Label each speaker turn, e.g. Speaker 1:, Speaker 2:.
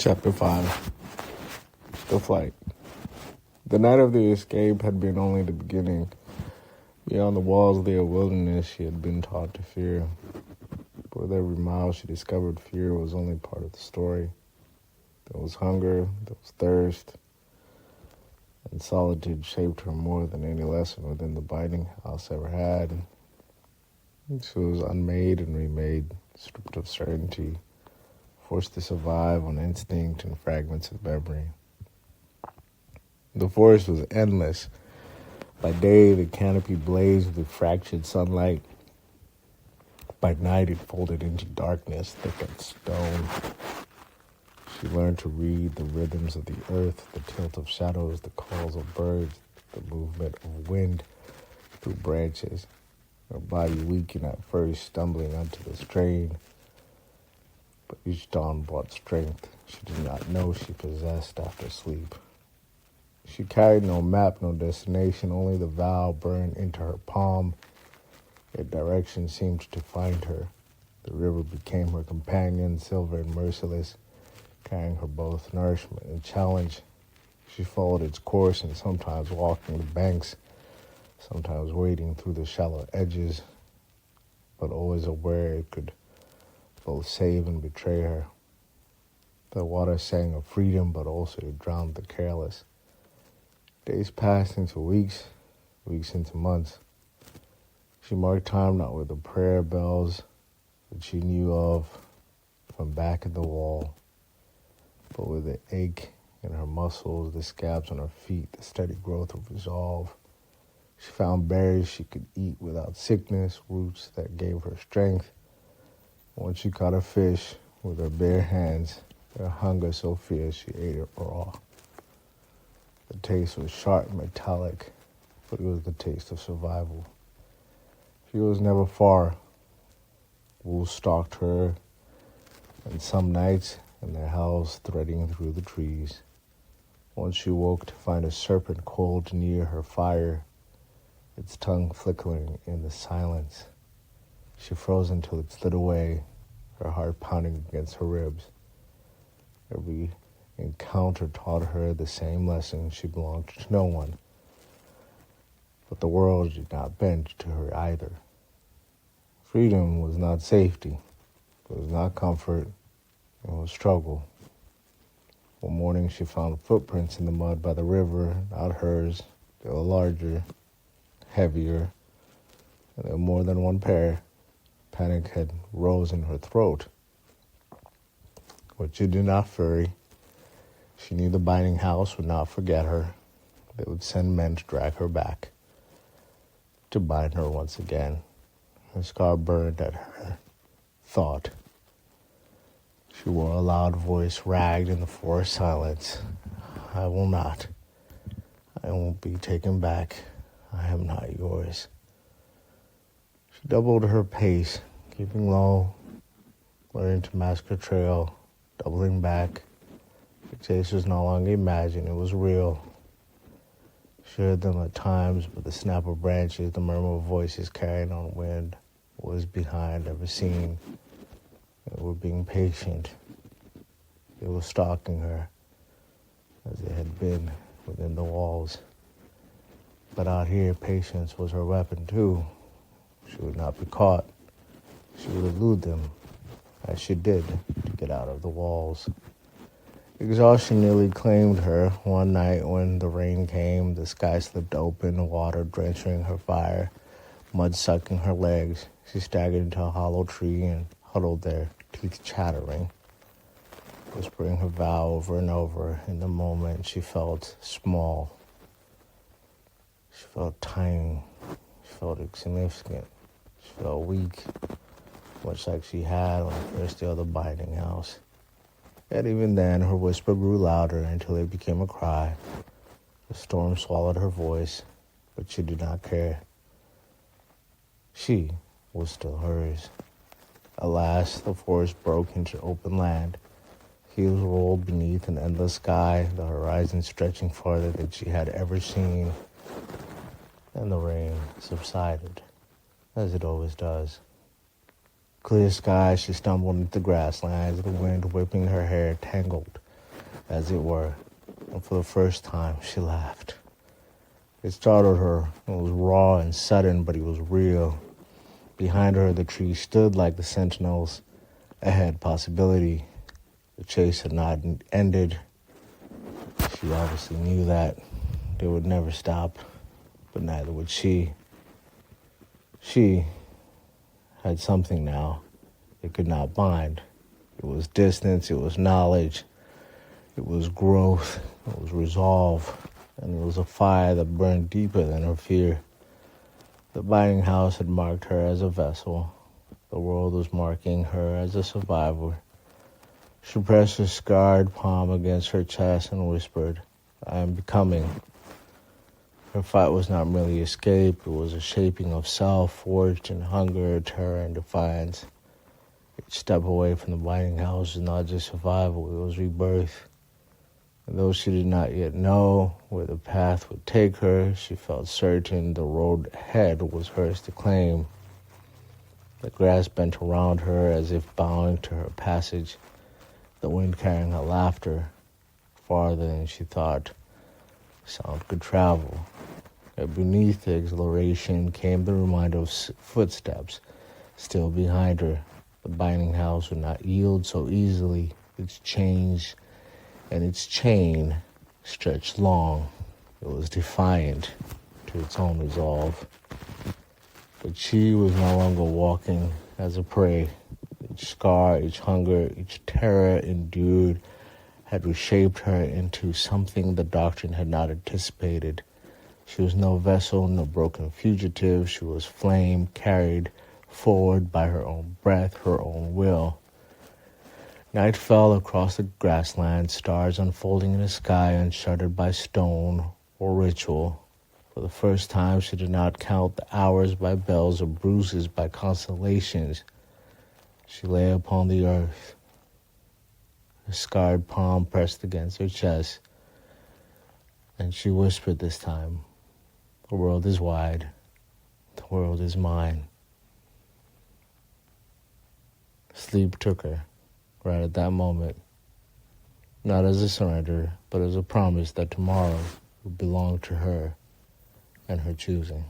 Speaker 1: Chapter 5. The Flight. The night of the escape had been only the beginning. Beyond the walls of the wilderness she had been taught to fear. But with every mile she discovered fear was only part of the story. There was hunger, there was thirst, and solitude shaped her more than any lesson within the Binding House ever had. She was unmade and remade, stripped of certainty, forced to survive on instinct and fragments of memory. The forest was endless. By day, the canopy blazed with fractured sunlight. By night, it folded into darkness, thick as stone. She learned to read the rhythms of the earth, the tilt of shadows, the calls of birds, the movement of wind through branches. Her body weakened at first, stumbling under the strain. But each dawn brought strength she did not know she possessed after sleep. She carried no map, no destination, only the vow burned into her palm. Yet direction seemed to find her. The river became her companion, silver and merciless, carrying her both nourishment and challenge. She followed its course and sometimes walking the banks, sometimes wading through the shallow edges, but always aware it could both save and betray her. The water sang of freedom, but also it drowned the careless. Days passed into weeks, weeks into months. She marked time not with the prayer bells that she knew of from back of the wall, but with the ache in her muscles, the scabs on her feet, the steady growth of resolve. She found berries she could eat without sickness, roots that gave her strength. Once she caught a fish with her bare hands, her hunger so fierce she ate it raw. The taste was sharp and metallic, but it was the taste of survival. She was never far. Wolves stalked her, and some nights in their howls threading through the trees. Once she woke to find a serpent coiled near her fire, its tongue flickering in the silence. She froze until it slid away, her heart pounding against her ribs. Every encounter taught her the same lesson: she belonged to no one. But the world did not bend to her either. Freedom was not safety, it was not comfort, it was struggle. One morning she found footprints in the mud by the river, not hers. They were larger, heavier, and there were more than one pair. Panic had rose in her throat. But she did not worry. She knew the Binding House would not forget her. They would send men to drag her back, to bind her once again. Her scar burned at her thought. She wore a loud voice, ragged in the forest silence. I will not. I won't be taken back. I am not yours. She doubled her pace, keeping low, learning to mask her trail, doubling back. The chase was no longer imagined, it was real. She heard them at times, but the snap of branches, the murmur of voices carried on wind, was behind, never seen. They were being patient. They were stalking her, as they had been within the walls. But out here, patience was her weapon too. She would not be caught. She would elude them, as she did, to get out of the walls. Exhaustion nearly claimed her. One night when the rain came, the sky slipped open, water drenching her fire, mud sucking her legs. She staggered into a hollow tree and huddled there, teeth chattering, whispering her vow over and over. In the moment, she felt small. She felt tiny. She felt insignificant. She felt weak, much like she had on the first day of the Binding House. Yet even then, her whisper grew louder until it became a cry. The storm swallowed her voice, but she did not care. She was still hers. At last, the forest broke into open land. Hills rolled beneath an endless sky, the horizon stretching farther than she had ever seen. And the rain subsided, as it always does. Clear sky, she stumbled into the grasslands, the wind whipping her hair tangled as it were, and for the first time she laughed. It startled her. It was raw and sudden, but it was real. Behind her, the trees stood like the sentinels. Ahead, possibility. The chase had not ended. She obviously knew that they would never stop, but neither would she. She had something now it could not bind. It was distance, it was knowledge, it was growth, it was resolve, and it was a fire that burned deeper than her fear. The Binding House had marked her as a vessel. The world was marking her as a survivor. She pressed her scarred palm against her chest and whispered, "I am becoming." Her fight was not merely escape, it was a shaping of self, forged in hunger, terror, and defiance. Each step away from the Binding House was not just survival, it was rebirth. And though she did not yet know where the path would take her, she felt certain the road ahead was hers to claim. The grass bent around her as if bowing to her passage, the wind carrying her laughter farther than she thought sound could travel. And beneath the exhilaration came the reminder of footsteps still behind her. The Binding House would not yield so easily. Its change and its chain stretched long. It was defiant to its own resolve. But she was no longer walking as a prey. Each scar, each hunger, each terror endured had reshaped her into something the doctrine had not anticipated. She was no vessel, no broken fugitive. She was flame carried forward by her own breath, her own will. Night fell across the grassland, stars unfolding in the sky unshuttered by stone or ritual. For the first time, she did not count the hours by bells or bruises by constellations. She lay upon the earth, her scarred palm pressed against her chest, and she whispered this time, "The world is wide, the world is mine." Sleep took her right at that moment, not as a surrender, but as a promise that tomorrow would belong to her and her choosing.